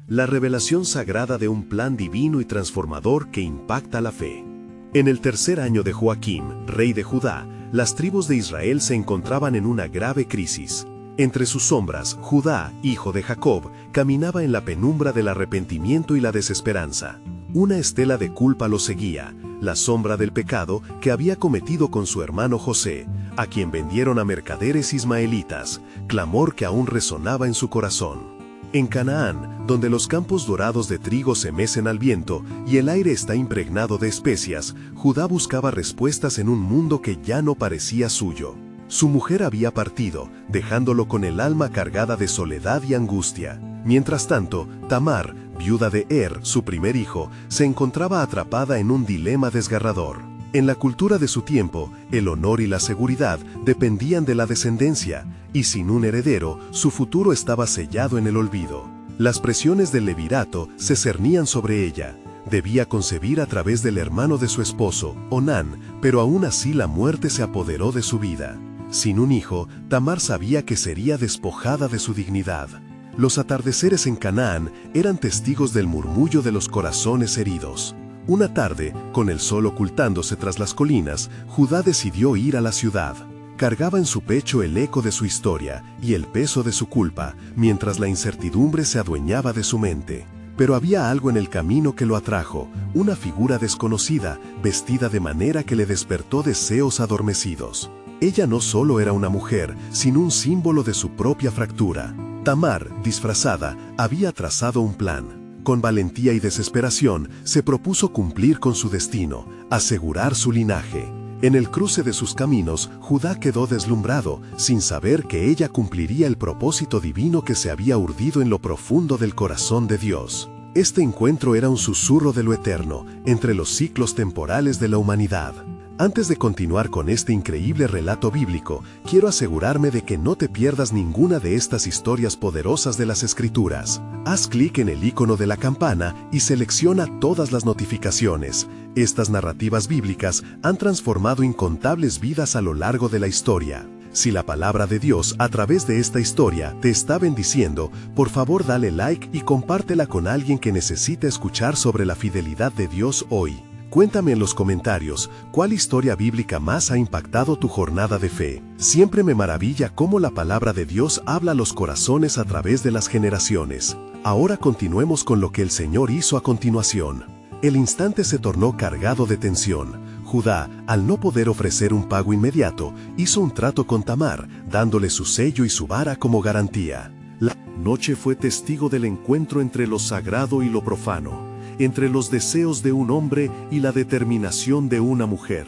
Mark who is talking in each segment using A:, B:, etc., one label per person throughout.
A: la revelación sagrada de un plan divino y transformador que impacta la fe. En el tercer año de Joaquim, rey de Judá, las tribus de Israel se encontraban en una grave crisis. Entre sus sombras, Judá, hijo de Jacob, caminaba en la penumbra del arrepentimiento y la desesperanza. Una estela de culpa lo seguía, la sombra del pecado que había cometido con su hermano José, a quien vendieron a mercaderes ismaelitas, clamor que aún resonaba en su corazón. En Canaán, donde los campos dorados de trigo se mecen al viento y el aire está impregnado de especias, Judá buscaba respuestas en un mundo que ya no parecía suyo. Su mujer había partido, dejándolo con el alma cargada de soledad y angustia. Mientras tanto, Tamar, viuda de su primer hijo, se encontraba atrapada en un dilema desgarrador. En la cultura de su tiempo, el honor y la seguridad dependían de la descendencia, y sin un heredero, su futuro estaba sellado en el olvido. Las presiones del levirato se cernían sobre ella. Debía concebir a través del hermano de su esposo, Onán, pero aún así la muerte se apoderó de su vida. Sin un hijo, Tamar sabía que sería despojada de su dignidad. Los atardeceres en Canaán eran testigos del murmullo de los corazones heridos. Una tarde, con el sol ocultándose tras las colinas, Judá decidió ir a la ciudad. Cargaba en su pecho el eco de su historia y el peso de su culpa, mientras la incertidumbre se adueñaba de su mente. Pero había algo en el camino que lo atrajo, una figura desconocida, vestida de manera que le despertó deseos adormecidos. Ella no solo era una mujer, sino un símbolo de su propia fractura. Tamar, disfrazada, había trazado un plan. Con valentía y desesperación, se propuso cumplir con su destino, asegurar su linaje. En el cruce de sus caminos, Judá quedó deslumbrado, sin saber que ella cumpliría el propósito divino que se había urdido en lo profundo del corazón de Dios. Este encuentro era un susurro de lo eterno, entre los ciclos temporales de la humanidad. Antes de continuar con este increíble relato bíblico, quiero asegurarme de que no te pierdas ninguna de estas historias poderosas de las Escrituras. Haz clic en el icono de la campana y selecciona todas las notificaciones. Estas narrativas bíblicas han transformado incontables vidas a lo largo de la historia. Si la palabra de Dios a través de esta historia te está bendiciendo, por favor dale like y compártela con alguien que necesite escuchar sobre la fidelidad de Dios hoy. Cuéntame en los comentarios, ¿cuál historia bíblica más ha impactado tu jornada de fe? Siempre me maravilla cómo la palabra de Dios habla a los corazones a través de las generaciones. Ahora continuemos con lo que el Señor hizo a continuación. El instante se tornó cargado de tensión. Judá, al no poder ofrecer un pago inmediato, hizo un trato con Tamar, dándole su sello y su vara como garantía. La noche fue testigo del encuentro entre lo sagrado y lo profano, entre los deseos de un hombre y la determinación de una mujer.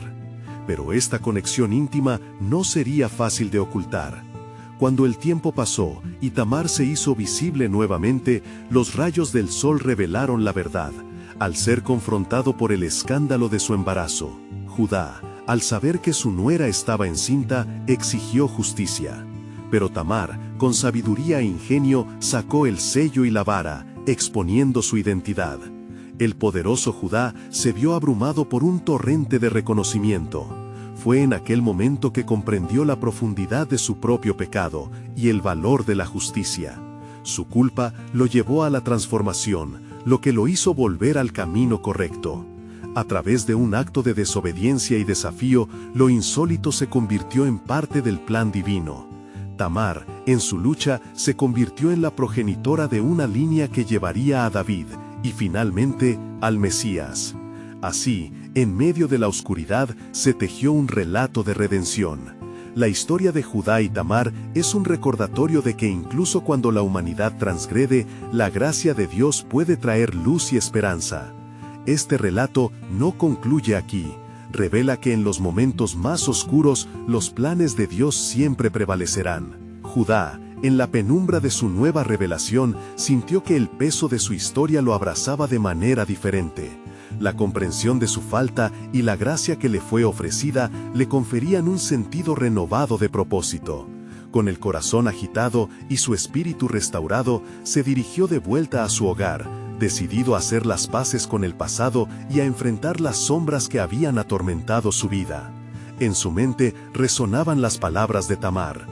A: Pero esta conexión íntima no sería fácil de ocultar. Cuando el tiempo pasó y Tamar se hizo visible nuevamente, los rayos del sol revelaron la verdad, al ser confrontado por el escándalo de su embarazo. Judá, al saber que su nuera estaba encinta, exigió justicia. Pero Tamar, con sabiduría e ingenio, sacó el sello y la vara, exponiendo su identidad. El poderoso Judá se vio abrumado por un torrente de reconocimiento. Fue en aquel momento que comprendió la profundidad de su propio pecado y el valor de la justicia. Su culpa lo llevó a la transformación, lo que lo hizo volver al camino correcto. A través de un acto de desobediencia y desafío, lo insólito se convirtió en parte del plan divino. Tamar, en su lucha, se convirtió en la progenitora de una línea que llevaría a David y finalmente al Mesías. Así, en medio de la oscuridad, se tejió un relato de redención. La historia de Judá y Tamar es un recordatorio de que incluso cuando la humanidad transgrede, la gracia de Dios puede traer luz y esperanza. Este relato no concluye aquí. Revela que en los momentos más oscuros, los planes de Dios siempre prevalecerán. Judá, en la penumbra de su nueva revelación, sintió que el peso de su historia lo abrazaba de manera diferente. La comprensión de su falta y la gracia que le fue ofrecida le conferían un sentido renovado de propósito. Con el corazón agitado y su espíritu restaurado, se dirigió de vuelta a su hogar, decidido a hacer las paces con el pasado y a enfrentar las sombras que habían atormentado su vida. En su mente resonaban las palabras de Tamar: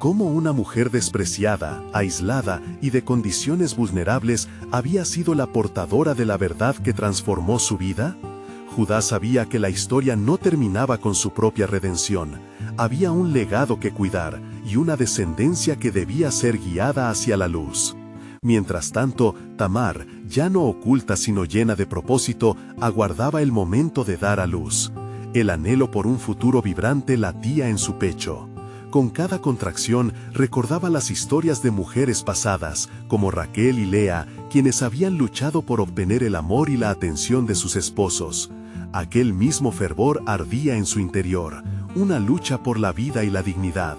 A: cómo una mujer despreciada, aislada y de condiciones vulnerables había sido la portadora de la verdad que transformó su vida? Judá sabía que la historia no terminaba con su propia redención. Había un legado que cuidar y una descendencia que debía ser guiada hacia la luz. Mientras tanto, Tamar, ya no oculta sino llena de propósito, aguardaba el momento de dar a luz. El anhelo por un futuro vibrante latía en su pecho. Con cada contracción recordaba las historias de mujeres pasadas, como Raquel y Lea, quienes habían luchado por obtener el amor y la atención de sus esposos. Aquel mismo fervor ardía en su interior, una lucha por la vida y la dignidad.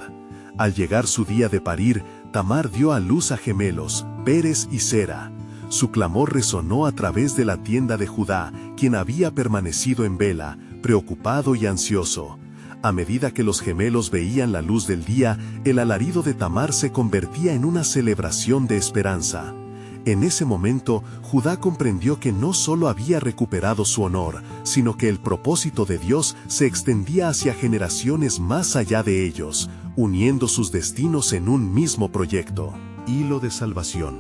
A: Al llegar su día de parir, Tamar dio a luz a gemelos, Pérez y Zera. Su clamor resonó a través de la tienda de Judá, quien había permanecido en vela, preocupado y ansioso. A medida que los gemelos veían la luz del día, el alarido de Tamar se convertía en una celebración de esperanza. En ese momento, Judá comprendió que no solo había recuperado su honor, sino que el propósito de Dios se extendía hacia generaciones más allá de ellos, uniendo sus destinos en un mismo proyecto. Hilo de salvación.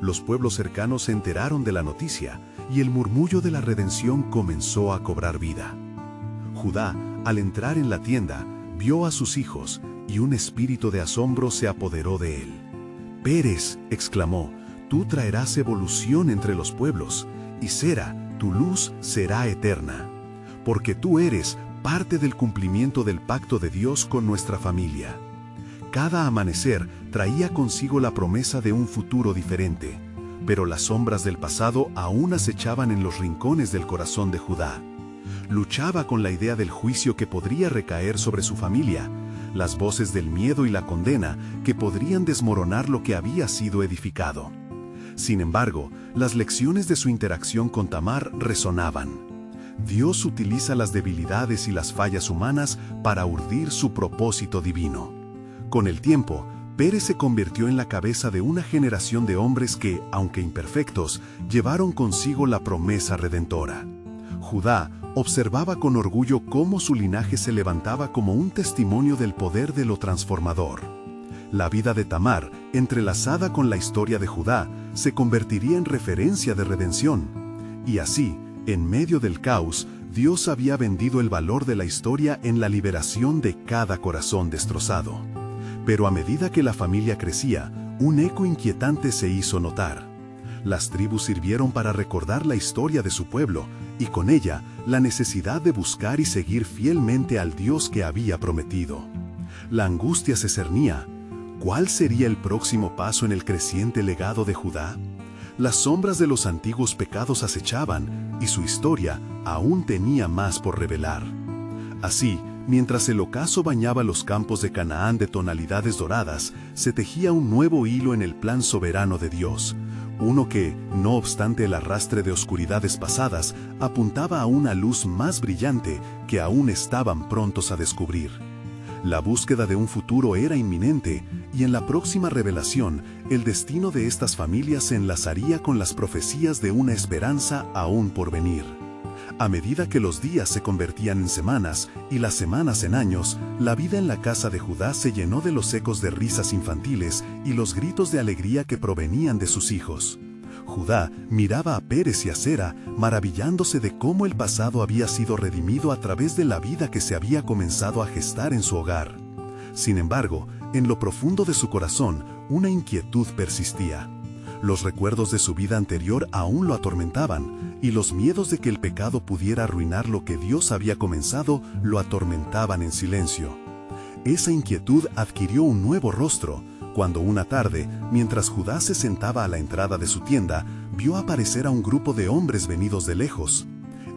A: Los pueblos cercanos se enteraron de la noticia, y el murmullo de la redención comenzó a cobrar vida. Judá, al entrar en la tienda, vio a sus hijos, y un espíritu de asombro se apoderó de él. «Pérez», exclamó, «tú traerás evolución entre los pueblos, y Zera, tu luz será eterna, porque tú eres parte del cumplimiento del pacto de Dios con nuestra familia». Cada amanecer traía consigo la promesa de un futuro diferente, pero las sombras del pasado aún acechaban en los rincones del corazón de Judá. Luchaba con la idea del juicio que podría recaer sobre su familia, las voces del miedo y la condena que podrían desmoronar lo que había sido edificado. Sin embargo, las lecciones de su interacción con Tamar resonaban. Dios utiliza las debilidades y las fallas humanas para urdir su propósito divino. Con el tiempo, Pérez se convirtió en la cabeza de una generación de hombres que, aunque imperfectos, llevaron consigo la promesa redentora. Judá observaba con orgullo cómo su linaje se levantaba como un testimonio del poder de lo transformador. La vida de Tamar, entrelazada con la historia de Judá, se convertiría en referencia de redención. Y así, en medio del caos, Dios había vendido el valor de la historia en la liberación de cada corazón destrozado. Pero a medida que la familia crecía, un eco inquietante se hizo notar. Las tribus sirvieron para recordar la historia de su pueblo, y con ella, la necesidad de buscar y seguir fielmente al Dios que había prometido. La angustia se cernía. ¿Cuál sería el próximo paso en el creciente legado de Judá? Las sombras de los antiguos pecados acechaban, y su historia aún tenía más por revelar. Así, mientras el ocaso bañaba los campos de Canaán de tonalidades doradas, se tejía un nuevo hilo en el plan soberano de Dios, uno que, no obstante el arrastre de oscuridades pasadas, apuntaba a una luz más brillante que aún estaban prontos a descubrir. La búsqueda de un futuro era inminente, y en la próxima revelación, el destino de estas familias se enlazaría con las profecías de una esperanza aún por venir. A medida que los días se convertían en semanas y las semanas en años, la vida en la casa de Judá se llenó de los ecos de risas infantiles y los gritos de alegría que provenían de sus hijos. Judá miraba a Pérez y a Zera, maravillándose de cómo el pasado había sido redimido a través de la vida que se había comenzado a gestar en su hogar. Sin embargo, en lo profundo de su corazón, una inquietud persistía. Los recuerdos de su vida anterior aún lo atormentaban, y los miedos de que el pecado pudiera arruinar lo que Dios había comenzado lo atormentaban en silencio. Esa inquietud adquirió un nuevo rostro, cuando una tarde, mientras Judá se sentaba a la entrada de su tienda, vio aparecer a un grupo de hombres venidos de lejos.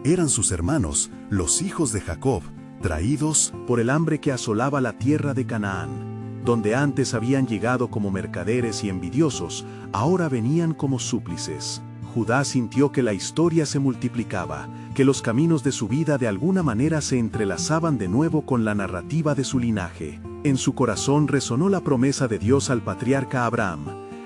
A: Eran sus hermanos, los hijos de Jacob, traídos por el hambre que asolaba la tierra de Canaán. Donde antes habían llegado como mercaderes y envidiosos, ahora venían como súplices. Judá sintió que la historia se multiplicaba, que los caminos de su vida de alguna manera se entrelazaban de nuevo con la narrativa de su linaje. En su corazón resonó la promesa de Dios al patriarca Abraham: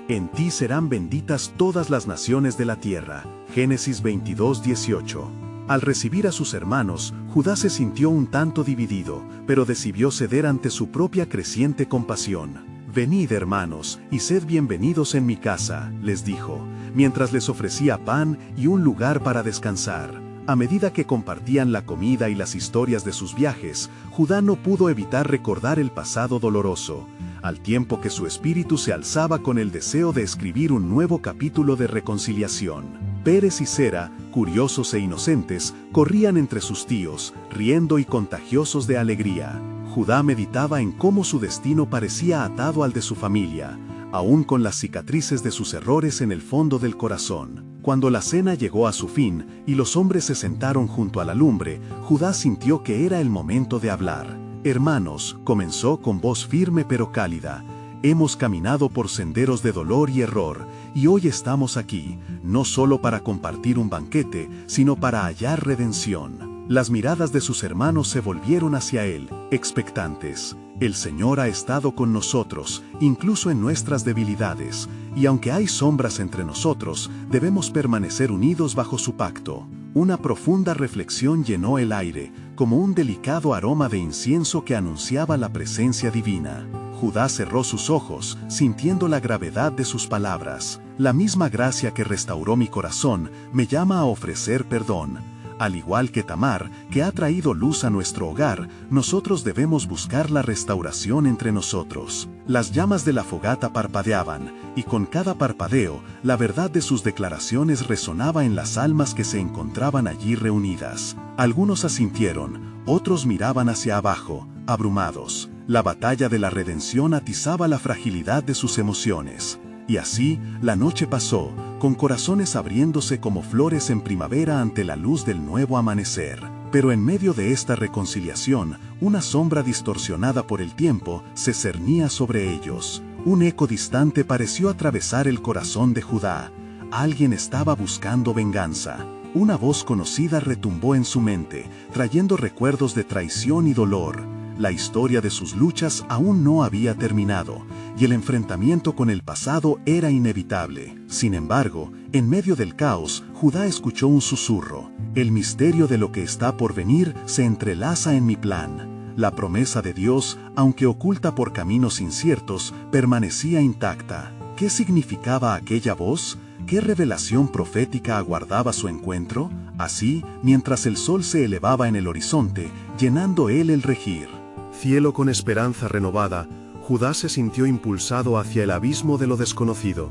A: «En ti serán benditas todas las naciones de la tierra». Génesis 22:18. Al recibir a sus hermanos, Judá se sintió un tanto dividido, pero decidió ceder ante su propia creciente compasión. «Venid, hermanos, y sed bienvenidos en mi casa», les dijo, mientras les ofrecía pan y un lugar para descansar. A medida que compartían la comida y las historias de sus viajes, Judá no pudo evitar recordar el pasado doloroso, al tiempo que su espíritu se alzaba con el deseo de escribir un nuevo capítulo de reconciliación. Pérez y Zera, curiosos e inocentes, corrían entre sus tíos, riendo y contagiosos de alegría. Judá meditaba en cómo su destino parecía atado al de su familia, aún con las cicatrices de sus errores en el fondo del corazón. Cuando la cena llegó a su fin y los hombres se sentaron junto a la lumbre, Judá sintió que era el momento de hablar. «Hermanos», comenzó con voz firme pero cálida, «hemos caminado por senderos de dolor y error, y hoy estamos aquí, no solo para compartir un banquete, sino para hallar redención». Las miradas de sus hermanos se volvieron hacia él, expectantes. «El Señor ha estado con nosotros, incluso en nuestras debilidades, y aunque hay sombras entre nosotros, debemos permanecer unidos bajo su pacto». Una profunda reflexión llenó el aire, como un delicado aroma de incienso que anunciaba la presencia divina. Judá cerró sus ojos, sintiendo la gravedad de sus palabras. «La misma gracia que restauró mi corazón me llama a ofrecer perdón. Al igual que Tamar, que ha traído luz a nuestro hogar, nosotros debemos buscar la restauración entre nosotros». Las llamas de la fogata parpadeaban, y con cada parpadeo, la verdad de sus declaraciones resonaba en las almas que se encontraban allí reunidas. Algunos asintieron, otros miraban hacia abajo, abrumados. La batalla de la redención atizaba la fragilidad de sus emociones. Y así, la noche pasó, con corazones abriéndose como flores en primavera ante la luz del nuevo amanecer. Pero en medio de esta reconciliación, una sombra distorsionada por el tiempo se cernía sobre ellos. Un eco distante pareció atravesar el corazón de Judá. Alguien estaba buscando venganza. Una voz conocida retumbó en su mente, trayendo recuerdos de traición y dolor. La historia de sus luchas aún no había terminado, y el enfrentamiento con el pasado era inevitable. Sin embargo, en medio del caos, Judá escuchó un susurro. «El misterio de lo que está por venir se entrelaza en mi plan». La promesa de Dios, aunque oculta por caminos inciertos, permanecía intacta. ¿Qué significaba aquella voz? ¿Qué revelación profética aguardaba su encuentro? Así, mientras el sol se elevaba en el horizonte, llenando él el regir. Cielo con esperanza renovada, Judá se sintió impulsado hacia el abismo de lo desconocido.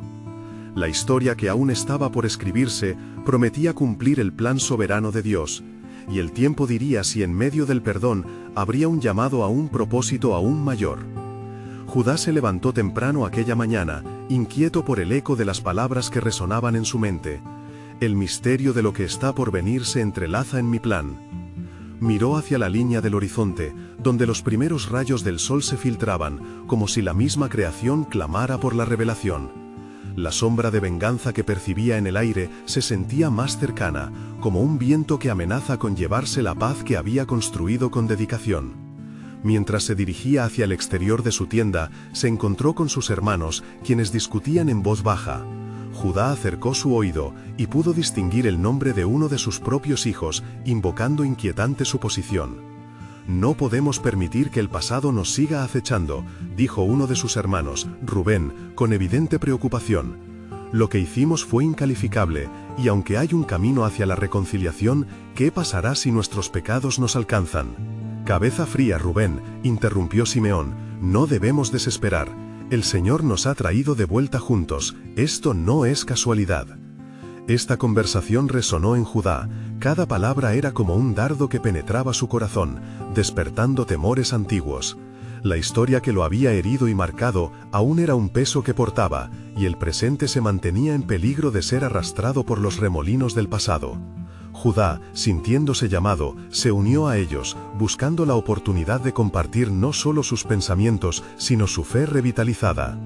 A: La historia que aún estaba por escribirse prometía cumplir el plan soberano de Dios, y el tiempo diría si en medio del perdón habría un llamado a un propósito aún mayor. Judá se levantó temprano aquella mañana, inquieto por el eco de las palabras que resonaban en su mente. «El misterio de lo que está por venir se entrelaza en mi plan». Miró hacia la línea del horizonte, donde los primeros rayos del sol se filtraban, como si la misma creación clamara por la revelación. La sombra de venganza que percibía en el aire se sentía más cercana, como un viento que amenaza con llevarse la paz que había construido con dedicación. Mientras se dirigía hacia el exterior de su tienda, se encontró con sus hermanos, quienes discutían en voz baja. Judá acercó su oído y pudo distinguir el nombre de uno de sus propios hijos, invocando inquietante su posición. «No podemos permitir que el pasado nos siga acechando», dijo uno de sus hermanos, Rubén, con evidente preocupación. «Lo que hicimos fue incalificable, y aunque hay un camino hacia la reconciliación, ¿qué pasará si nuestros pecados nos alcanzan?» «Cabeza fría, Rubén», interrumpió Simeón, «no debemos desesperar. El Señor nos ha traído de vuelta juntos, esto no es casualidad». Esta conversación resonó en Judá, cada palabra era como un dardo que penetraba su corazón, despertando temores antiguos. La historia que lo había herido y marcado aún era un peso que portaba, y el presente se mantenía en peligro de ser arrastrado por los remolinos del pasado. Judá, sintiéndose llamado, se unió a ellos, buscando la oportunidad de compartir no solo sus pensamientos, sino su fe revitalizada.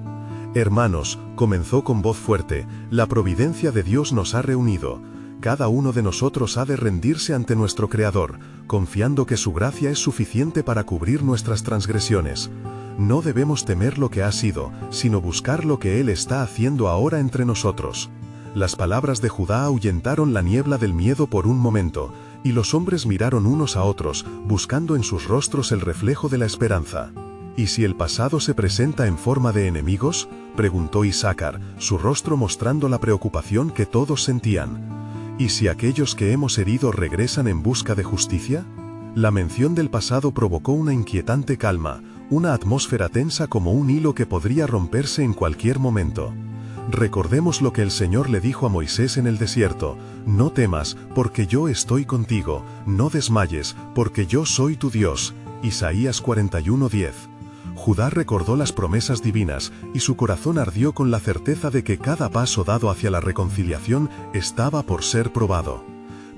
A: «Hermanos», comenzó con voz fuerte, «la providencia de Dios nos ha reunido. Cada uno de nosotros ha de rendirse ante nuestro Creador, confiando que su gracia es suficiente para cubrir nuestras transgresiones. No debemos temer lo que ha sido, sino buscar lo que Él está haciendo ahora entre nosotros». Las palabras de Judá ahuyentaron la niebla del miedo por un momento, Y los hombres miraron unos a otros, buscando en sus rostros el reflejo de la esperanza. ¿Y si el pasado se presenta en forma de enemigos?, preguntó Issácar, su rostro mostrando la preocupación que todos sentían. ¿Y si aquellos que hemos herido regresan en busca de justicia? La mención del pasado provocó una inquietante calma, una atmósfera tensa como un hilo que podría romperse en cualquier momento. Recordemos lo que el Señor le dijo a Moisés en el desierto: no temas, porque yo estoy contigo, no desmayes, porque yo soy tu Dios. Isaías 41:10. Judá recordó las promesas divinas, y su corazón ardió con la certeza de que cada paso dado hacia la reconciliación estaba por ser probado.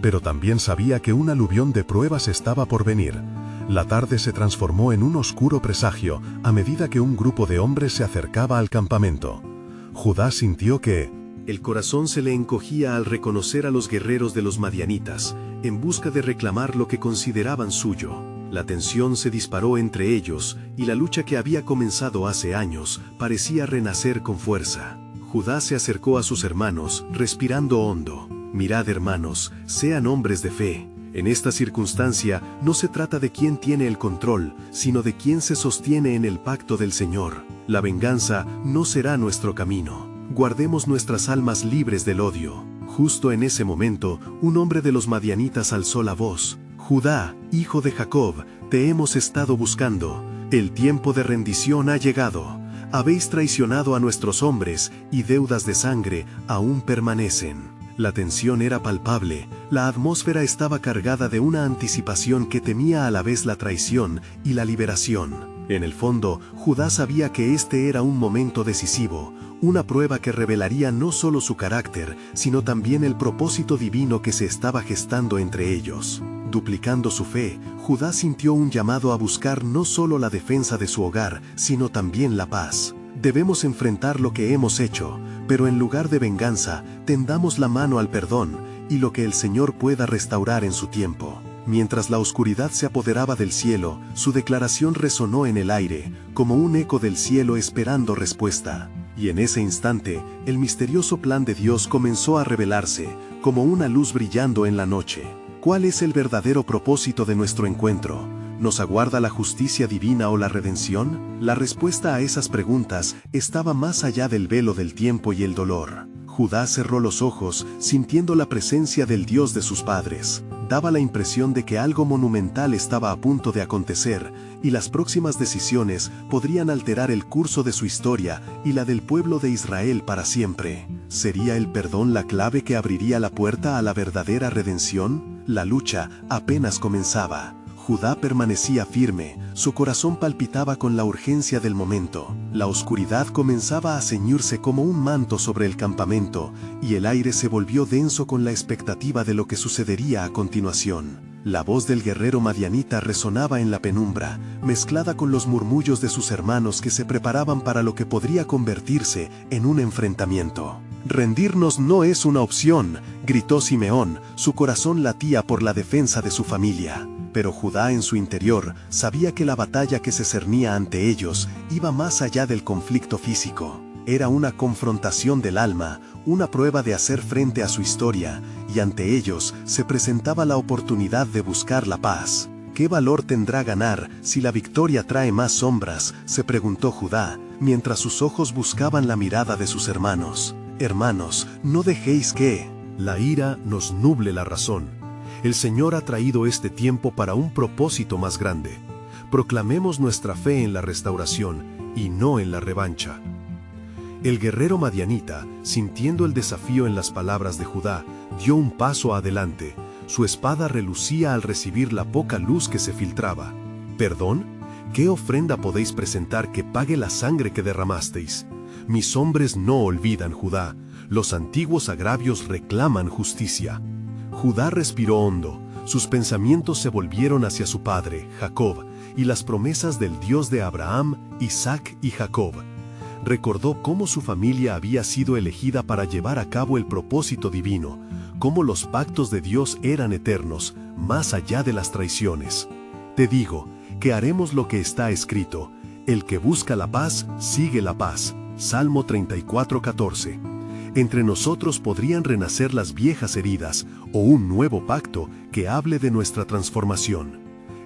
A: Pero también sabía que un aluvión de pruebas estaba por venir. La tarde se transformó en un oscuro presagio a medida que un grupo de hombres se acercaba al campamento. Judá sintió que el corazón se le encogía al reconocer a los guerreros de los madianitas, en busca de reclamar lo que consideraban suyo. La tensión se disparó entre ellos, y la lucha que había comenzado hace años parecía renacer con fuerza. Judá se acercó a sus hermanos, respirando hondo. Mirad, hermanos, sean hombres de fe. En esta circunstancia no se trata de quién tiene el control, sino de quién se sostiene en el pacto del Señor. La venganza no será nuestro camino. Guardemos nuestras almas libres del odio. Justo en ese momento, un hombre de los madianitas alzó la voz: Judá, hijo de Jacob, te hemos estado buscando. El tiempo de rendición ha llegado. Habéis traicionado a nuestros hombres, y deudas de sangre aún permanecen. La tensión era palpable, la atmósfera estaba cargada de una anticipación que temía a la vez la traición y la liberación. En el fondo, Judá sabía que este era un momento decisivo, una prueba que revelaría no solo su carácter, sino también el propósito divino que se estaba gestando entre ellos. Duplicando su fe, Judá sintió un llamado a buscar no solo la defensa de su hogar, sino también la paz. Debemos enfrentar lo que hemos hecho, pero en lugar de venganza, tendamos la mano al perdón, y lo que el Señor pueda restaurar en su tiempo. Mientras la oscuridad se apoderaba del cielo, su declaración resonó en el aire, como un eco del cielo esperando respuesta. Y en ese instante, el misterioso plan de Dios comenzó a revelarse, como una luz brillando en la noche. ¿Cuál es el verdadero propósito de nuestro encuentro? ¿Nos aguarda la justicia divina o la redención? La respuesta a esas preguntas estaba más allá del velo del tiempo y el dolor. Judá cerró los ojos, sintiendo la presencia del Dios de sus padres. Daba la impresión de que algo monumental estaba a punto de acontecer, y las próximas decisiones podrían alterar el curso de su historia y la del pueblo de Israel para siempre. ¿Sería el perdón la clave que abriría la puerta a la verdadera redención? La lucha apenas comenzaba. Judá permanecía firme, su corazón palpitaba con la urgencia del momento. La oscuridad comenzaba a ceñirse como un manto sobre el campamento, y el aire se volvió denso con la expectativa de lo que sucedería a continuación. La voz del guerrero madianita resonaba en la penumbra, mezclada con los murmullos de sus hermanos que se preparaban para lo que podría convertirse en un enfrentamiento. «Rendirnos no es una opción», gritó Simeón, su corazón latía por la defensa de su familia. Pero Judá en su interior sabía que la batalla que se cernía ante ellos iba más allá del conflicto físico. Era una confrontación del alma, una prueba de hacer frente a su historia, y ante ellos se presentaba la oportunidad de buscar la paz. ¿Qué valor tendrá ganar si la victoria trae más sombras?, se preguntó Judá, mientras sus ojos buscaban la mirada de sus hermanos. Hermanos, no dejéis que la ira nos nuble la razón. El Señor ha traído este tiempo para un propósito más grande. Proclamemos nuestra fe en la restauración y no en la revancha. El guerrero madianita, sintiendo el desafío en las palabras de Judá, dio un paso adelante. Su espada relucía al recibir la poca luz que se filtraba. ¿Perdón? ¿Qué ofrenda podéis presentar que pague la sangre que derramasteis? Mis hombres no olvidan, Judá. Los antiguos agravios reclaman justicia. Judá respiró hondo, sus pensamientos se volvieron hacia su padre, Jacob, y las promesas del Dios de Abraham, Isaac y Jacob. Recordó cómo su familia había sido elegida para llevar a cabo el propósito divino, cómo los pactos de Dios eran eternos, más allá de las traiciones. Te digo, que haremos lo que está escrito: el que busca la paz, sigue la paz. Salmo 34:14. Entre nosotros podrían renacer las viejas heridas o un nuevo pacto que hable de nuestra transformación.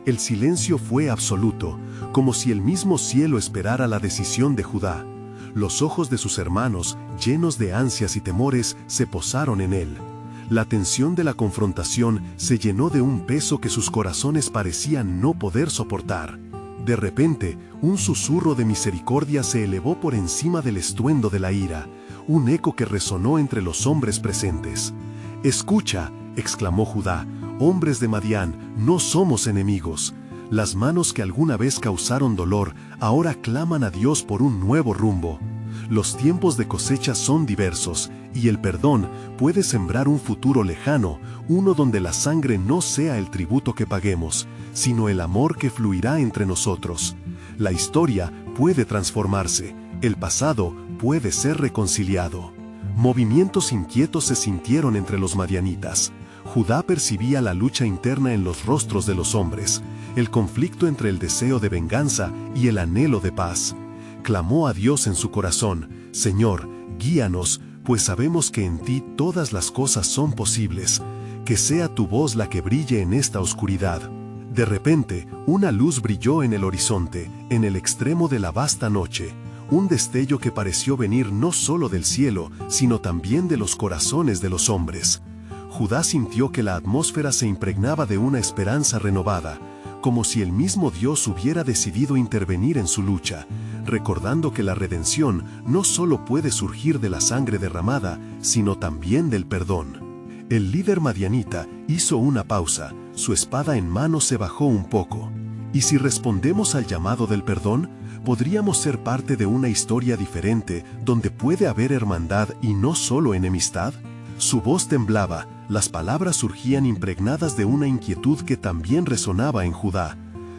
A: El silencio fue absoluto, como si el mismo cielo esperara la decisión de Judá. Los ojos de sus hermanos, llenos de ansias y temores, se posaron en él. La tensión de la confrontación se llenó de un peso que sus corazones parecían no poder soportar. De repente, un susurro de misericordia se elevó por encima del estruendo de la ira, un eco que resonó entre los hombres presentes. «Escucha», exclamó Judá, «hombres de Madián, no somos enemigos. Las manos que alguna vez causaron dolor, ahora claman a Dios por un nuevo rumbo. Los tiempos de cosecha son diversos, y el perdón puede sembrar un futuro lejano, uno donde la sangre no sea el tributo que paguemos, sino el amor que fluirá entre nosotros. La historia puede transformarse, el pasado puede ser reconciliado». Movimientos inquietos se sintieron entre los madianitas. Judá percibía la lucha interna en los rostros de los hombres, el conflicto entre el deseo de venganza y el anhelo de paz. Clamó a Dios en su corazón: «Señor, guíanos, pues sabemos que en ti todas las cosas son posibles. Que sea tu voz la que brille en esta oscuridad». De repente, una luz brilló en el horizonte, en el extremo de la vasta noche. Un destello que pareció venir no solo del cielo, sino también de los corazones de los hombres. Judá sintió que la atmósfera se impregnaba de una esperanza renovada, como si el mismo Dios hubiera decidido intervenir en su lucha, recordando que la redención no solo puede surgir de la sangre derramada, sino también del perdón. El líder madianita hizo una pausa, su espada en mano se bajó un poco. ¿Y si respondemos al llamado del perdón? ¿Podríamos ser parte de una historia diferente donde puede haber hermandad y no solo enemistad? Su voz temblaba, las palabras surgían impregnadas de una inquietud que también resonaba en Judá.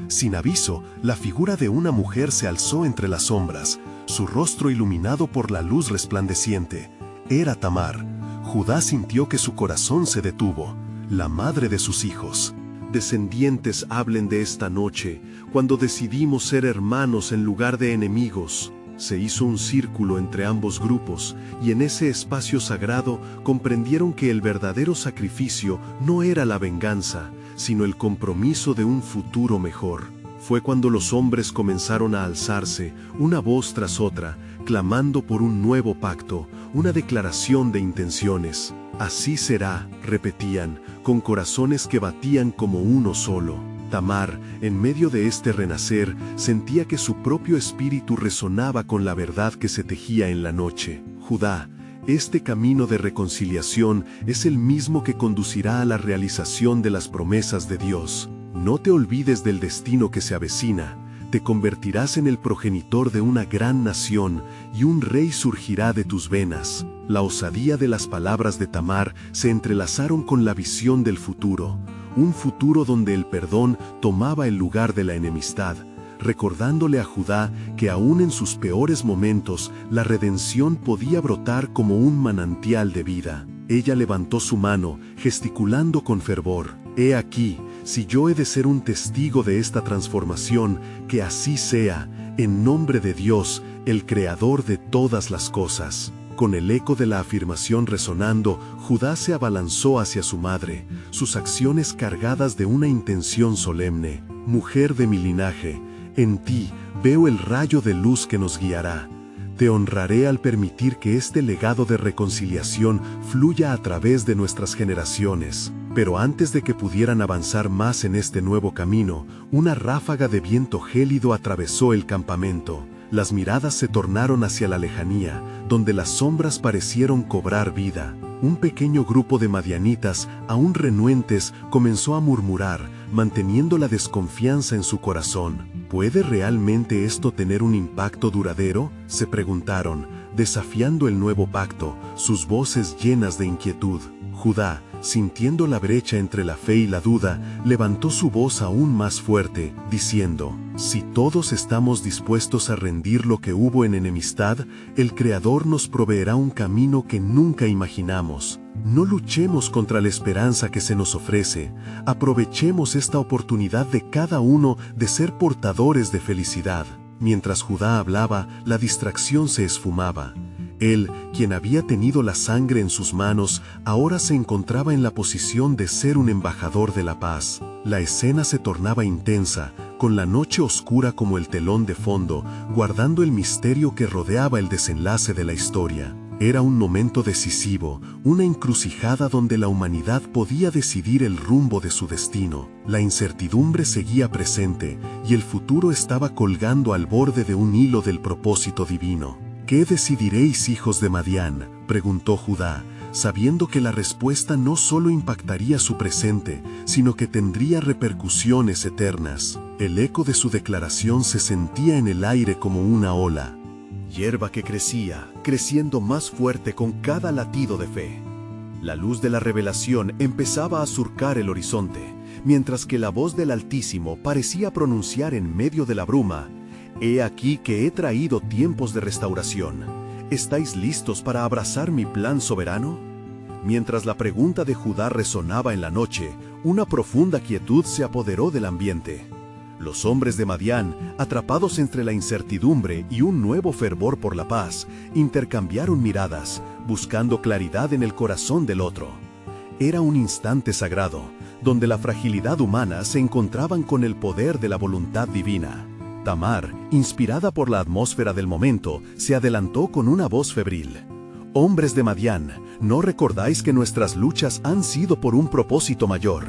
A: Sin aviso, la figura de una mujer se alzó entre las sombras, su rostro iluminado por la luz resplandeciente. Era Tamar. Judá sintió que su corazón se detuvo, la madre de sus hijos. «Descendientes hablen de esta noche, cuando decidimos ser hermanos en lugar de enemigos». Se hizo un círculo entre ambos grupos, y en ese espacio sagrado comprendieron que el verdadero sacrificio no era la venganza, sino el compromiso de un futuro mejor. Fue cuando los hombres comenzaron a alzarse, una voz tras otra, clamando por un nuevo pacto, una declaración de intenciones. «Así será», repetían, con corazones que batían como uno solo. Tamar, en medio de este renacer, sentía que su propio espíritu resonaba con la verdad que se tejía en la noche. «Judá, este camino de reconciliación es el mismo que conducirá a la realización de las promesas de Dios. No te olvides del destino que se avecina. Te convertirás en el progenitor de una gran nación, y un rey surgirá de tus venas». La osadía de las palabras de Tamar se entrelazaron con la visión del futuro, un futuro donde el perdón tomaba el lugar de la enemistad, recordándole a Judá que aún en sus peores momentos la redención podía brotar como un manantial de vida. Ella levantó su mano, gesticulando con fervor: «He aquí, si yo he de ser un testigo de esta transformación, que así sea, en nombre de Dios, el Creador de todas las cosas». Con el eco de la afirmación resonando, Judá se abalanzó hacia su madre, sus acciones cargadas de una intención solemne. «Mujer de mi linaje, en ti veo el rayo de luz que nos guiará. Te honraré al permitir que este legado de reconciliación fluya a través de nuestras generaciones». Pero antes de que pudieran avanzar más en este nuevo camino, una ráfaga de viento gélido atravesó el campamento. Las miradas se tornaron hacia la lejanía, donde las sombras parecieron cobrar vida. Un pequeño grupo de madianitas, aún renuentes, comenzó a murmurar, manteniendo la desconfianza en su corazón. ¿Puede realmente esto tener un impacto duradero?, se preguntaron, desafiando el nuevo pacto, sus voces llenas de inquietud. Judá, sintiendo la brecha entre la fe y la duda, levantó su voz aún más fuerte, diciendo: «Si todos estamos dispuestos a rendir lo que hubo en enemistad, el Creador nos proveerá un camino que nunca imaginamos. No luchemos contra la esperanza que se nos ofrece, aprovechemos esta oportunidad de cada uno de ser portadores de felicidad». Mientras Judá hablaba, la distracción se esfumaba. Él, quien había tenido la sangre en sus manos, ahora se encontraba en la posición de ser un embajador de la paz. La escena se tornaba intensa, con la noche oscura como el telón de fondo, guardando el misterio que rodeaba el desenlace de la historia. Era un momento decisivo, una encrucijada donde la humanidad podía decidir el rumbo de su destino. La incertidumbre seguía presente, y el futuro estaba colgando al borde de un hilo del propósito divino. ¿Qué decidiréis, hijos de Madián?, preguntó Judá, sabiendo que la respuesta no solo impactaría su presente, sino que tendría repercusiones eternas. El eco de su declaración se sentía en el aire como una ola.
B: Hierba que crecía, creciendo más fuerte con cada latido de fe. La luz de la revelación empezaba a surcar el horizonte, mientras que la voz del Altísimo parecía pronunciar en medio de la bruma: «He aquí que he traído tiempos de restauración. ¿Estáis listos para abrazar mi plan soberano?». Mientras la pregunta de Judá resonaba en la noche, una profunda quietud se apoderó del ambiente. Los hombres de Madián, atrapados entre la incertidumbre y un nuevo fervor por la paz, intercambiaron miradas, buscando claridad en el corazón del otro. Era un instante sagrado, donde la fragilidad humana se encontraban con el poder de la voluntad divina. Tamar, inspirada por la atmósfera del momento, se adelantó con una voz febril: «Hombres de Madián, ¿no recordáis que nuestras luchas han sido por un propósito mayor?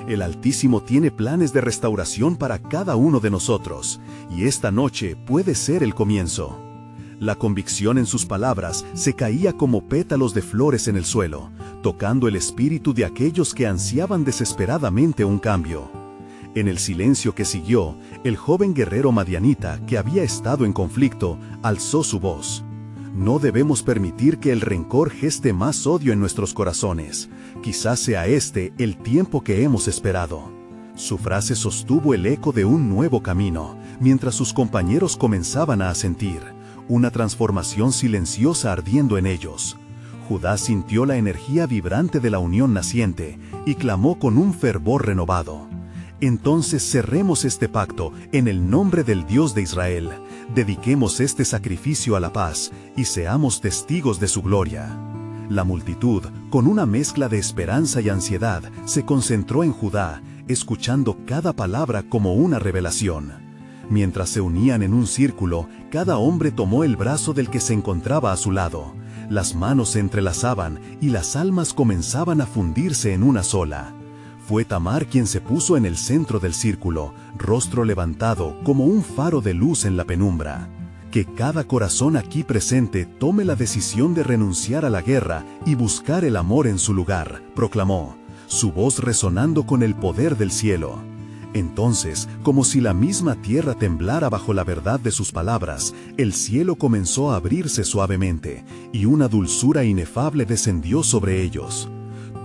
B: El Altísimo tiene planes de restauración para cada uno de nosotros, y esta noche puede ser el comienzo». La convicción en sus palabras se caía como pétalos de flores en el suelo, tocando el espíritu de aquellos que ansiaban desesperadamente un cambio. En el silencio que siguió, el joven guerrero madianita, que había estado en conflicto, alzó su voz: «No debemos permitir que el rencor geste más odio en nuestros corazones. Quizás sea este el tiempo que hemos esperado». Su frase sostuvo el eco de un nuevo camino, mientras sus compañeros comenzaban a asentir, una transformación silenciosa ardiendo en ellos. Judá sintió la energía vibrante de la unión naciente y clamó con un fervor renovado: «Entonces cerremos este pacto en el nombre del Dios de Israel. Dediquemos este sacrificio a la paz y seamos testigos de su gloria». La multitud, con una mezcla de esperanza y ansiedad, se concentró en Judá, escuchando cada palabra como una revelación. Mientras se unían en un círculo, cada hombre tomó el brazo del que se encontraba a su lado. Las manos se entrelazaban y las almas comenzaban a fundirse en una sola. Fue Tamar quien se puso en el centro del círculo, rostro levantado como un faro de luz en la penumbra. Que cada corazón aquí presente tome la decisión de renunciar a la guerra y buscar el amor en su lugar, proclamó, su voz resonando con el poder del cielo. Entonces, como si la misma tierra temblara bajo la verdad de sus palabras, el cielo comenzó a abrirse suavemente, y una dulzura inefable descendió sobre ellos.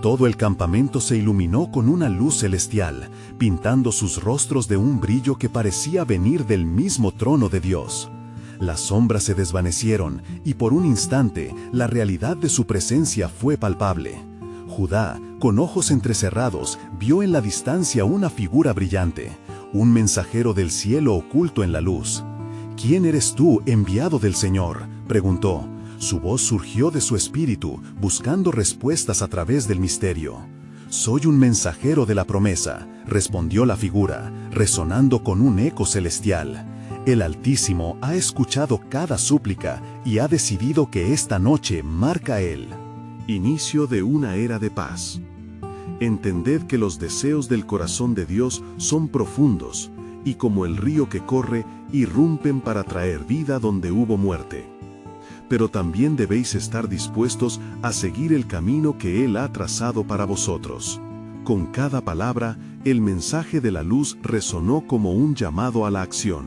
B: Todo el campamento se iluminó con una luz celestial, pintando sus rostros de un brillo que parecía venir del mismo trono de Dios. Las sombras se desvanecieron, y por un instante, la realidad de su presencia fue palpable. Judá, con ojos entrecerrados, vio en la distancia una figura brillante, un mensajero del cielo oculto en la luz. «¿Quién eres tú, enviado del Señor?», preguntó. Su voz surgió de su espíritu, buscando respuestas a través del misterio. «Soy un mensajero de la promesa», respondió la figura, resonando con un eco celestial. «El Altísimo ha escuchado cada súplica y ha decidido que esta noche marca Él».
A: Inicio de una era de paz. Entended que los deseos del corazón de Dios son profundos, y como el río que corre, irrumpen para traer vida donde hubo muerte. Pero también debéis estar dispuestos a seguir el camino que Él ha trazado para vosotros. Con cada palabra, el mensaje de la luz resonó como un llamado a la acción.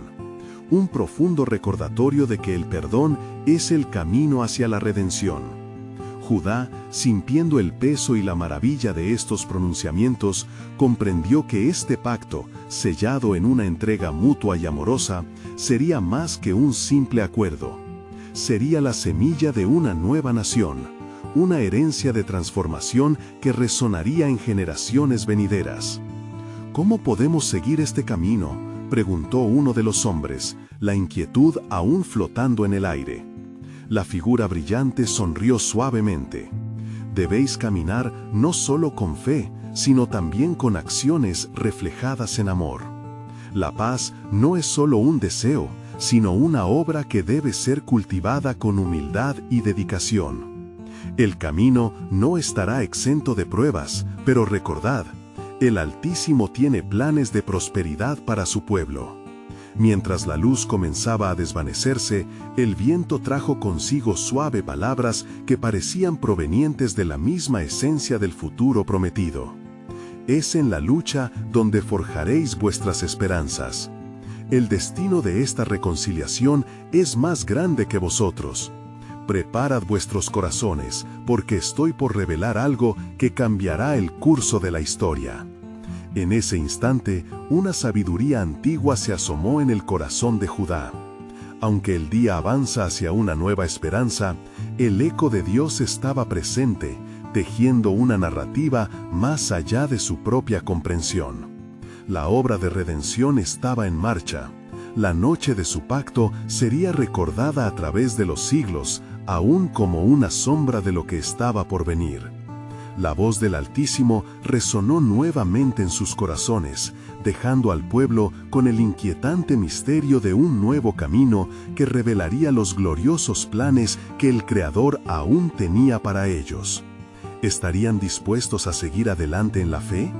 A: Un profundo recordatorio de que el perdón es el camino hacia la redención. Judá, sintiendo el peso y la maravilla de estos pronunciamientos, comprendió que este pacto, sellado en una entrega mutua y amorosa, sería más que un simple acuerdo. Sería la semilla de una nueva nación, una herencia de transformación que resonaría en generaciones venideras. «¿Cómo podemos seguir este camino?», preguntó uno de los hombres, la inquietud aún flotando en el aire.
B: La figura brillante sonrió suavemente. Debéis caminar no solo con fe, sino también con acciones reflejadas en amor. La paz no es solo un deseo, sino una obra que debe ser cultivada con humildad y dedicación. El camino no estará exento de pruebas, pero recordad, el Altísimo tiene planes de prosperidad para su pueblo. Mientras la luz comenzaba a desvanecerse, el viento trajo consigo suaves palabras que parecían provenientes de la misma esencia del futuro prometido. Es en la lucha donde forjaréis vuestras esperanzas. El destino de esta reconciliación es más grande que vosotros. Preparad vuestros corazones, porque estoy por revelar algo que cambiará el curso de la historia. En ese instante, una sabiduría antigua se asomó en el corazón de Judá. Aunque el día avanza hacia una nueva esperanza, el eco de Dios estaba presente, tejiendo una narrativa más allá de su propia comprensión. La obra de redención estaba en marcha. La noche de su pacto sería recordada a través de los siglos, aún como una sombra de lo que estaba por venir. La voz del Altísimo resonó nuevamente en sus corazones, dejando al pueblo con el inquietante misterio de un nuevo camino que revelaría los gloriosos planes que el Creador aún tenía para ellos. ¿Estarían dispuestos a seguir adelante en la fe,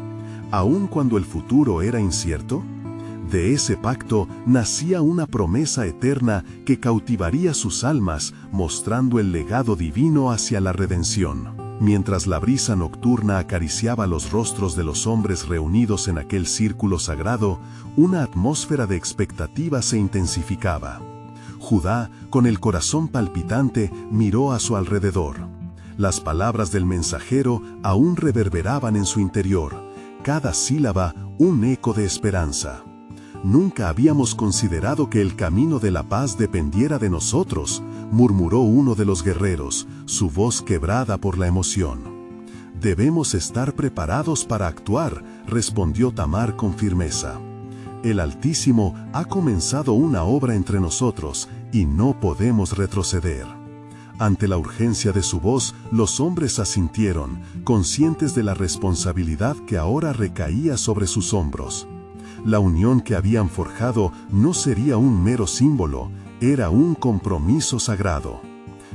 B: aun cuando el futuro era incierto? De ese pacto nacía una promesa eterna que cautivaría sus almas, mostrando el legado divino hacia la redención. Mientras la brisa nocturna acariciaba los rostros de los hombres reunidos en aquel círculo sagrado, una atmósfera de expectativa se intensificaba. Judá, con el corazón palpitante, miró a su alrededor. Las palabras del mensajero aún reverberaban en su interior, cada sílaba un eco de esperanza. Nunca habíamos considerado que el camino de la paz dependiera de nosotros, murmuró uno de los guerreros, su voz quebrada por la emoción. Debemos estar preparados para actuar, respondió Tamar con firmeza. El Altísimo ha comenzado una obra entre nosotros y no podemos retroceder. Ante la urgencia de su voz, los hombres asintieron, conscientes de la responsabilidad que ahora recaía sobre sus hombros. La unión que habían forjado no sería un mero símbolo, era un compromiso sagrado.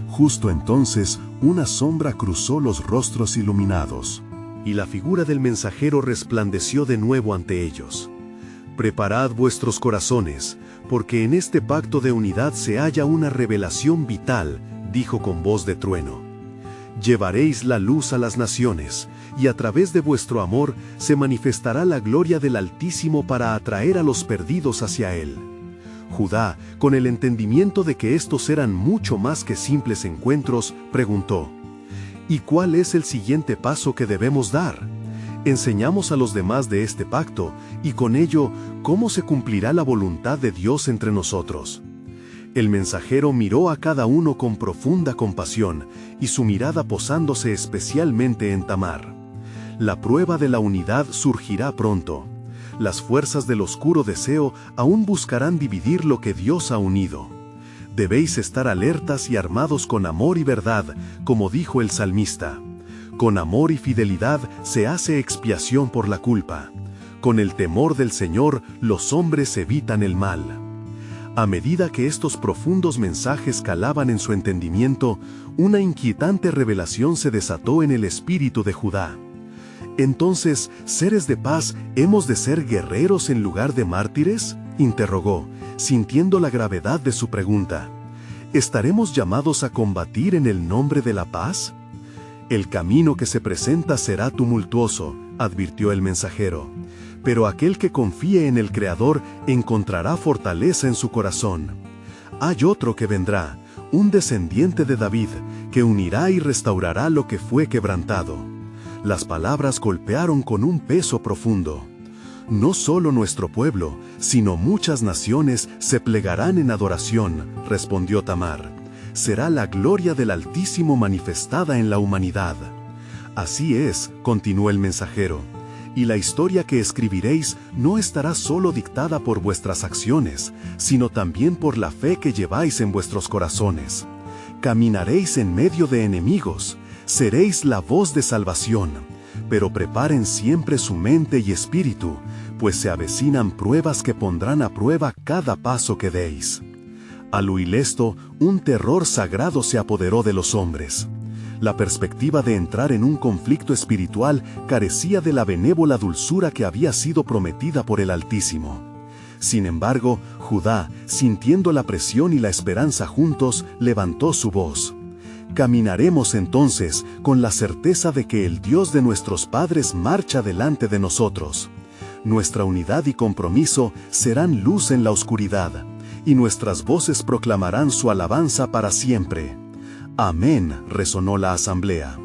B: Justo entonces, una sombra cruzó los rostros iluminados.
A: Y la figura del mensajero resplandeció de nuevo ante ellos. Preparad vuestros corazones, porque en este pacto de unidad se halla una revelación vital, dijo con voz de trueno. Llevaréis la luz a las naciones, y a través de vuestro amor se manifestará la gloria del Altísimo para atraer a los perdidos hacia Él. Judá, con el entendimiento de que estos eran mucho más que simples encuentros, preguntó: ¿Y cuál es el siguiente paso que debemos dar? Enseñamos a los demás de este pacto, y con ello, ¿cómo se cumplirá la voluntad de Dios entre nosotros? El mensajero miró a cada uno con profunda compasión, y su mirada posándose especialmente en Tamar. La prueba de la unidad surgirá pronto. Las fuerzas del oscuro deseo aún buscarán dividir lo que Dios ha unido. Debéis estar alertas y armados con amor y verdad, como dijo el salmista. Con amor y fidelidad se hace expiación por la culpa. Con el temor del Señor los hombres evitan el mal. A medida que estos profundos mensajes calaban en su entendimiento, una inquietante revelación se desató en el espíritu de Judá. Entonces, ¿seres de paz, hemos de ser guerreros en lugar de mártires?, interrogó, sintiendo la gravedad de su pregunta. ¿Estaremos llamados a combatir en el nombre de la paz? El camino que se presenta será tumultuoso, advirtió el mensajero, pero aquel que confíe en el Creador encontrará fortaleza en su corazón. Hay otro que vendrá, un descendiente de David, que unirá y restaurará lo que fue quebrantado. Las palabras golpearon con un peso profundo. No solo nuestro pueblo, sino muchas naciones se plegarán en adoración, respondió Tamar. Será la gloria del Altísimo manifestada en la humanidad. Así es, continuó el mensajero, y la historia que escribiréis no estará solo dictada por vuestras acciones, sino también por la fe que lleváis en vuestros corazones.
B: caminaréis en medio de enemigos, seréis la voz de salvación, pero preparen siempre su mente y espíritu, pues se avecinan pruebas que pondrán a prueba cada paso que deis. Al oír esto, un terror sagrado se apoderó de los hombres. La perspectiva de entrar en un conflicto espiritual carecía de la benévola dulzura que había sido prometida por el Altísimo. Sin embargo, Judá, sintiendo la presión y la esperanza juntos, levantó su voz. Caminaremos entonces con la certeza de que el Dios de nuestros padres marcha delante de nosotros. Nuestra unidad y compromiso serán luz en la oscuridad, y nuestras voces proclamarán su alabanza para siempre. Amén, resonó la asamblea.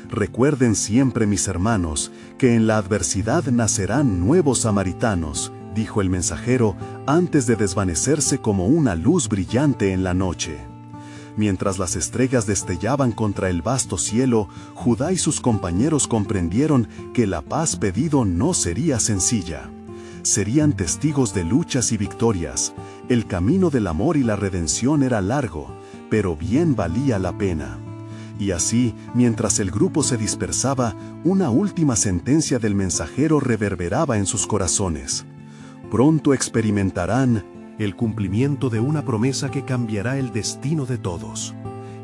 B: Recuerden siempre, mis hermanos, que en la adversidad nacerán nuevos samaritanos, dijo el mensajero, antes de desvanecerse como una luz brillante en la noche. Mientras las estrellas destellaban contra el vasto cielo, Judá y sus compañeros comprendieron que la paz pedido no sería sencilla. Serían testigos de luchas y victorias. El camino del amor y la redención era largo, pero bien valía la pena. Y así, mientras el grupo se dispersaba, una última sentencia del mensajero reverberaba en sus corazones. Pronto experimentarán el cumplimiento de una promesa que cambiará el destino de todos.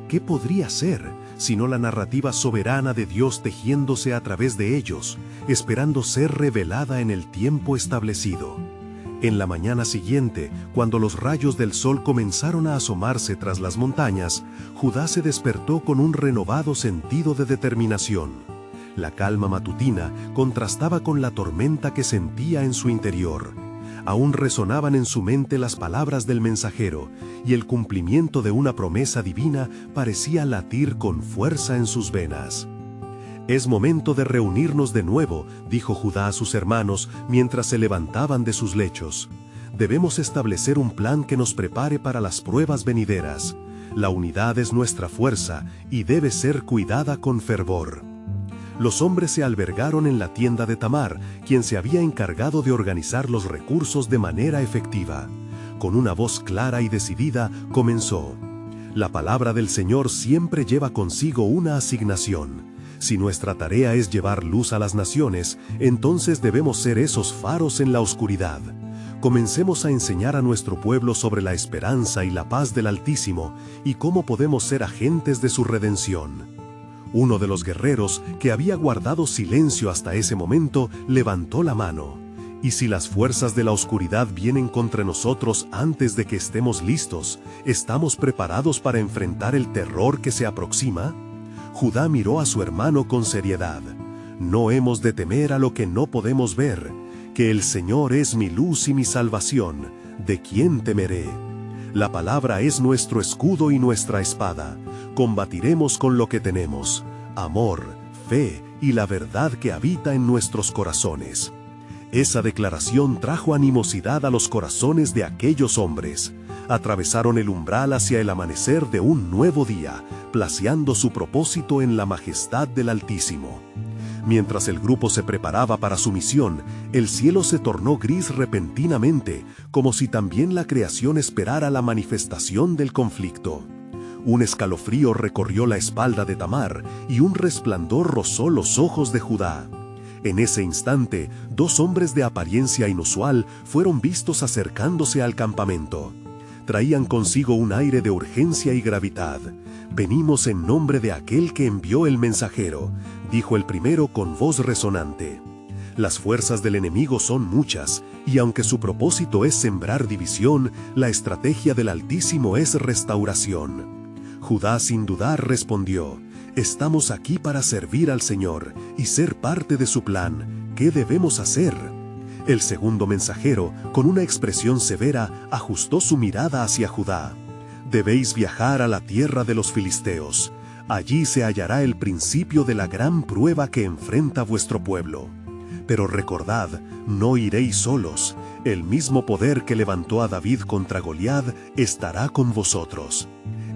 B: ¿Qué podría ser, sino la narrativa soberana de Dios tejiéndose a través de ellos, esperando ser revelada en el tiempo establecido? En la mañana siguiente, cuando los rayos del sol comenzaron a asomarse tras las montañas, Judá se despertó con un renovado sentido de determinación. La calma matutina contrastaba con la tormenta que sentía en su interior. Aún resonaban en su mente las palabras del mensajero, y el cumplimiento de una promesa divina parecía latir con fuerza en sus venas. «Es momento de reunirnos de nuevo», dijo Judá a sus hermanos mientras se levantaban de sus lechos. «Debemos establecer un plan que nos prepare para las pruebas venideras. La unidad es nuestra fuerza y debe ser cuidada con fervor». Los hombres se albergaron en la tienda de Tamar, quien se había encargado de organizar los recursos de manera efectiva. Con una voz clara y decidida, comenzó: «La palabra del Señor siempre lleva consigo una asignación. Si nuestra tarea es llevar luz a las naciones, entonces debemos ser esos faros en la oscuridad. Comencemos a enseñar a nuestro pueblo sobre la esperanza y la paz del Altísimo y cómo podemos ser agentes de su redención». Uno de los guerreros, que había guardado silencio hasta ese momento, levantó la mano. «¿Y si las fuerzas de la oscuridad vienen contra nosotros antes de que estemos listos, estamos preparados para enfrentar el terror que se aproxima?» Judá miró a su hermano con seriedad. «No hemos de temer a lo que no podemos ver, que el Señor es mi luz y mi salvación. ¿De quién temeré? La palabra es nuestro escudo y nuestra espada. Combatiremos con lo que tenemos: amor, fe y la verdad que habita en nuestros corazones». Esa declaración trajo animosidad a los corazones de aquellos hombres. Atravesaron el umbral hacia el amanecer de un nuevo día, placeando su propósito en la majestad del Altísimo. Mientras el grupo se preparaba para su misión, el cielo se tornó gris repentinamente, como si también la creación esperara la manifestación del conflicto. Un escalofrío recorrió la espalda de Tamar y un resplandor rozó los ojos de Judá. En ese instante, dos hombres de apariencia inusual fueron vistos acercándose al campamento. Traían consigo un aire de urgencia y gravedad. «Venimos en nombre de aquel que envió el mensajero», dijo el primero con voz resonante. «Las fuerzas del enemigo son muchas, y aunque su propósito es sembrar división, la estrategia del Altísimo es restauración». Judá sin dudar respondió: «Estamos aquí para servir al Señor y ser parte de su plan. ¿Qué debemos hacer?». El segundo mensajero, con una expresión severa, ajustó su mirada hacia Judá. «Debéis viajar a la tierra de los filisteos. Allí se hallará el principio de la gran prueba que enfrenta vuestro pueblo. Pero recordad, no iréis solos. El mismo poder que levantó a David contra Goliat estará con vosotros».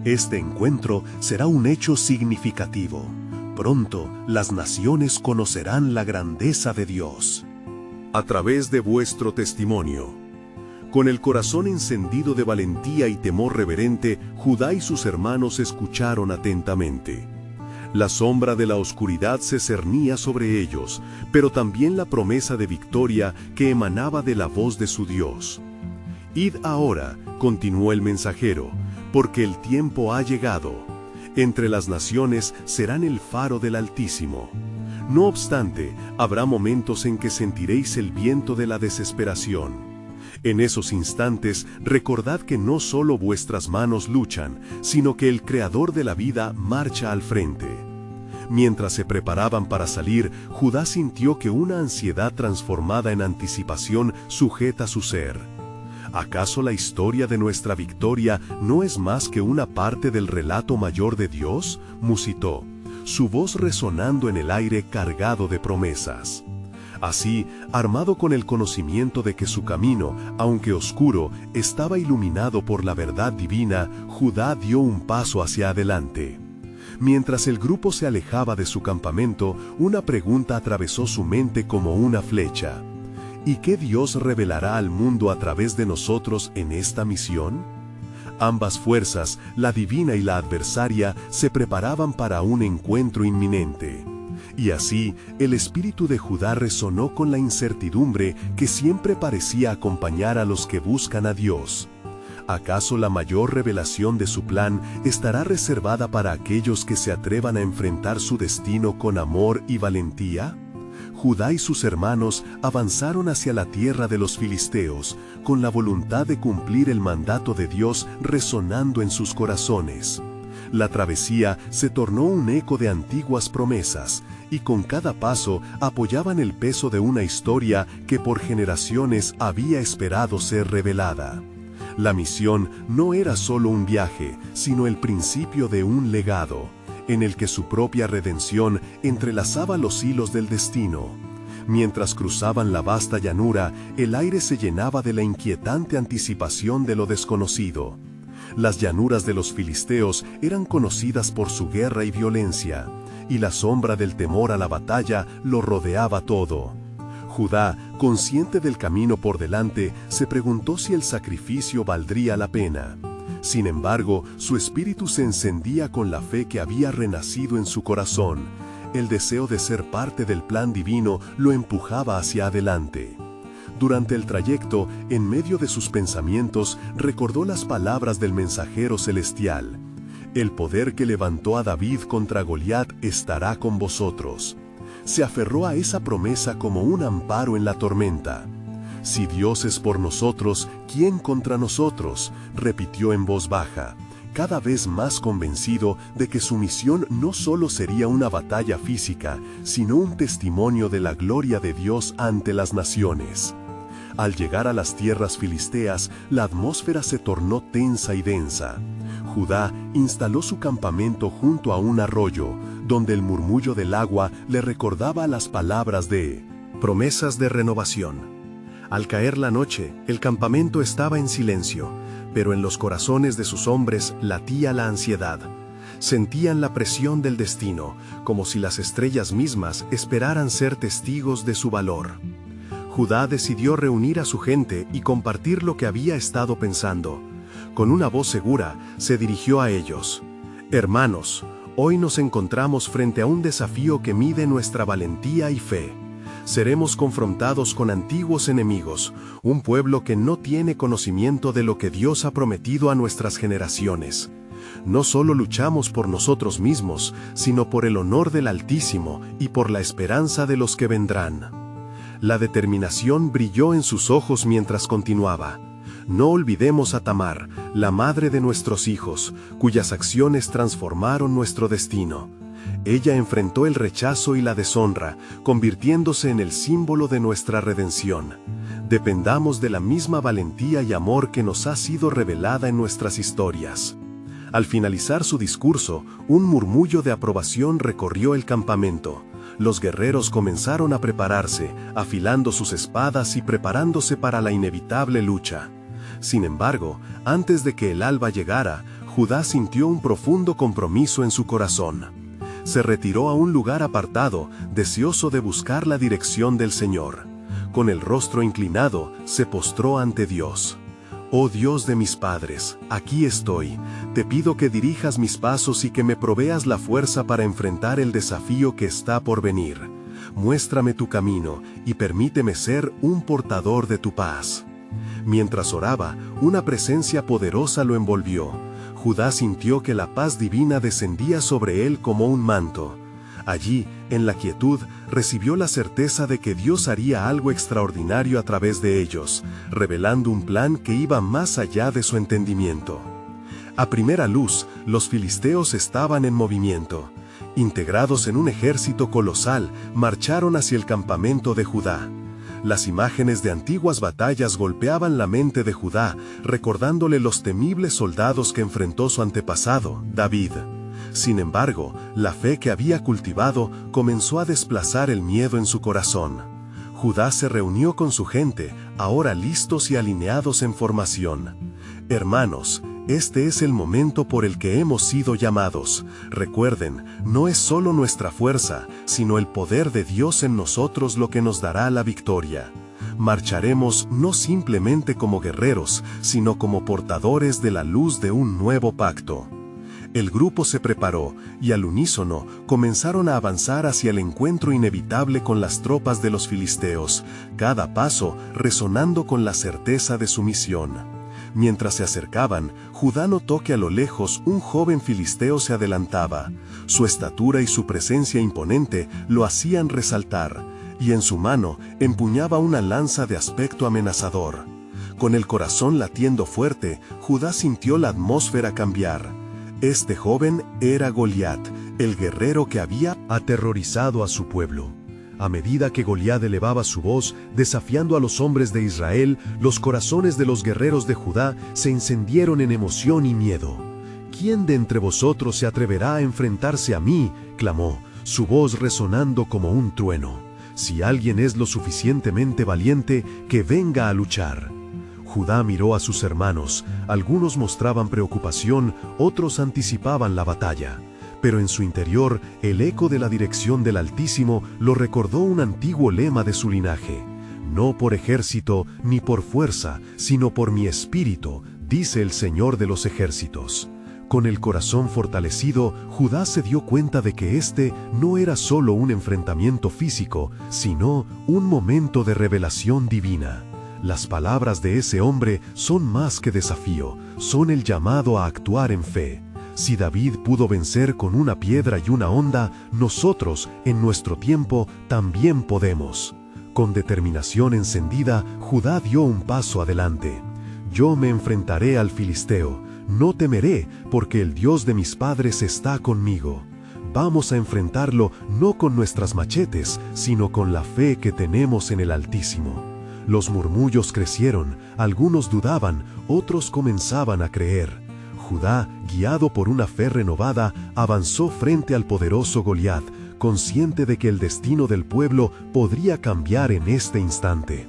B: Este encuentro será un hecho significativo. Pronto las naciones conocerán la grandeza de Dios. A través de vuestro testimonio.
A: Con el corazón encendido de valentía y temor reverente, Judá y sus hermanos escucharon atentamente. La sombra de la oscuridad se cernía sobre ellos, pero también la promesa de victoria que emanaba de la voz de su Dios. «Id ahora», continuó el mensajero, «porque el tiempo ha llegado. Entre las naciones serán el faro del Altísimo. No obstante, habrá momentos en que sentiréis el viento de la desesperación. En esos instantes, recordad que no solo vuestras manos luchan, sino que el Creador de la vida marcha al frente». Mientras se preparaban para salir, Judá sintió que una ansiedad transformada en anticipación sujeta su ser. ¿Acaso la historia de nuestra victoria no es más que una parte del relato mayor de Dios?, musitó, su voz resonando en el aire cargado de promesas. Así, armado con el conocimiento de que su camino, aunque oscuro, estaba iluminado por la verdad divina, Judá dio un paso hacia adelante. Mientras el grupo se alejaba de su campamento, una pregunta atravesó su mente como una flecha. ¿Y qué Dios revelará al mundo a través de nosotros en esta misión? Ambas fuerzas, la divina y la adversaria, se preparaban para un encuentro inminente. Y así, el espíritu de Judá resonó con la incertidumbre que siempre parecía acompañar a los que buscan a Dios. ¿Acaso la mayor revelación de su plan estará reservada para aquellos que se atrevan a enfrentar su destino con amor y valentía? Judá y sus hermanos avanzaron hacia la tierra de los filisteos, con la voluntad de cumplir el mandato de Dios resonando en sus corazones. La travesía se tornó un eco de antiguas promesas, y con cada paso apoyaban el peso de una historia que por generaciones había esperado ser revelada. La misión no era solo un viaje, sino el principio de un legado, en el que su propia redención entrelazaba los hilos del destino. Mientras cruzaban la vasta llanura, el aire se llenaba de la inquietante anticipación de lo desconocido. Las llanuras de los filisteos eran conocidas por su guerra y violencia, y la sombra del temor a la batalla lo rodeaba todo. Judá, consciente del camino por delante, se preguntó si el sacrificio valdría la pena. Sin embargo, su espíritu se encendía con la fe que había renacido en su corazón. El deseo de ser parte del plan divino lo empujaba hacia adelante. Durante el trayecto, en medio de sus pensamientos, recordó las palabras del mensajero celestial. «El poder que levantó a David contra Goliat estará con vosotros». Se aferró a esa promesa como un amparo en la tormenta. «Si Dios es por nosotros, ¿quién contra nosotros?», repitió en voz baja, cada vez más convencido de que su misión no solo sería una batalla física, sino un testimonio de la gloria de Dios ante las naciones. Al llegar a las tierras filisteas, la atmósfera se tornó tensa y densa. Judá instaló su campamento junto a un arroyo, donde el murmullo del agua le recordaba las palabras de promesas de renovación. Al caer la noche, el campamento estaba en silencio, pero en los corazones de sus hombres latía la ansiedad. Sentían la presión del destino, como si las estrellas mismas esperaran ser testigos de su valor. Judá decidió reunir a su gente y compartir lo que había estado pensando. Con una voz segura, se dirigió a ellos. «Hermanos, hoy nos encontramos frente a un desafío que mide nuestra valentía y fe. Seremos confrontados con antiguos enemigos, un pueblo que no tiene conocimiento de lo que Dios ha prometido a nuestras generaciones. No solo luchamos por nosotros mismos, sino por el honor del Altísimo y por la esperanza de los que vendrán». La determinación brilló en sus ojos mientras continuaba. «No olvidemos a Tamar, la madre de nuestros hijos, cuyas acciones transformaron nuestro destino. Ella enfrentó el rechazo y la deshonra, convirtiéndose en el símbolo de nuestra redención. Dependamos de la misma valentía y amor que nos ha sido revelada en nuestras historias». Al finalizar su discurso, un murmullo de aprobación recorrió el campamento. Los guerreros comenzaron a prepararse, afilando sus espadas y preparándose para la inevitable lucha. Sin embargo, antes de que el alba llegara, Judá sintió un profundo compromiso en su corazón. Se retiró a un lugar apartado, deseoso de buscar la dirección del Señor. Con el rostro inclinado, se postró ante Dios. Oh Dios de mis padres, aquí estoy. Te pido que dirijas mis pasos y que me proveas la fuerza para enfrentar el desafío que está por venir. Muéstrame tu camino y permíteme ser un portador de tu paz. Mientras oraba, una presencia poderosa lo envolvió. Judá sintió que la paz divina descendía sobre él como un manto. Allí, en la quietud, recibió la certeza de que Dios haría algo extraordinario a través de ellos, revelando un plan que iba más allá de su entendimiento. A primera luz, los filisteos estaban en movimiento. Integrados en un ejército colosal, marcharon hacia el campamento de Judá. Las imágenes de antiguas batallas golpeaban la mente de Judá, recordándole los temibles soldados que enfrentó su antepasado, David. Sin embargo, la fe que había cultivado comenzó a desplazar el miedo en su corazón. Judá se reunió con su gente, ahora listos y alineados en formación. Hermanos, este es el momento por el que hemos sido llamados. Recuerden, no es solo nuestra fuerza, sino el poder de Dios en nosotros lo que nos dará la victoria. Marcharemos no simplemente como guerreros, sino como portadores de la luz de un nuevo pacto. El grupo se preparó, y al unísono comenzaron a avanzar hacia el encuentro inevitable con las tropas de los filisteos, cada paso resonando con la certeza de su misión. Mientras se acercaban, Judá notó que a lo lejos un joven filisteo se adelantaba. Su estatura y su presencia imponente lo hacían resaltar, y en su mano empuñaba una lanza de aspecto amenazador. Con el corazón latiendo fuerte, Judá sintió la atmósfera cambiar. Este joven era Goliat, el guerrero que había aterrorizado a su pueblo. A medida que Goliat elevaba su voz, desafiando a los hombres de Israel, los corazones de los guerreros de Judá se encendieron en emoción y miedo. ¿Quién de entre vosotros se atreverá a enfrentarse a mí?, clamó, su voz resonando como un trueno. Si alguien es lo suficientemente valiente, que venga a luchar. Judá miró a sus hermanos, algunos mostraban preocupación, otros anticipaban la batalla. Pero en su interior, el eco de la dirección del Altísimo lo recordó un antiguo lema de su linaje. No por ejército ni por fuerza, sino por mi espíritu, dice el Señor de los ejércitos. Con el corazón fortalecido, Judá se dio cuenta de que este no era solo un enfrentamiento físico, sino un momento de revelación divina. Las palabras de ese hombre son más que desafío, son el llamado a actuar en fe. Si David pudo vencer con una piedra y una honda, nosotros, en nuestro tiempo, también podemos. Con determinación encendida, Judá dio un paso adelante. Yo me enfrentaré al filisteo, no temeré, porque el Dios de mis padres está conmigo. Vamos a enfrentarlo no con nuestras machetes, sino con la fe que tenemos en el Altísimo. Los murmullos crecieron, algunos dudaban, otros comenzaban a creer. Judá, guiado por una fe renovada, avanzó frente al poderoso Goliat, consciente de que el destino del pueblo podría cambiar en este instante.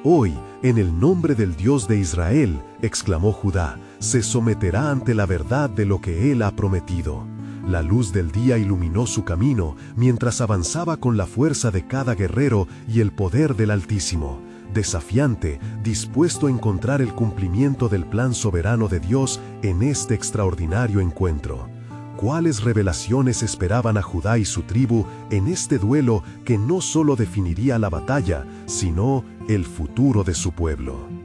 A: Hoy, en el nombre del Dios de Israel, exclamó Judá, se someterá ante la verdad de lo que él ha prometido. La luz del día iluminó su camino, mientras avanzaba con la fuerza de cada guerrero y el poder del Altísimo. Desafiante, dispuesto a encontrar el cumplimiento del plan soberano de Dios en este extraordinario encuentro. ¿Cuáles revelaciones esperaban a Judá y su tribu en este duelo que no solo definiría la batalla, sino el futuro de su pueblo?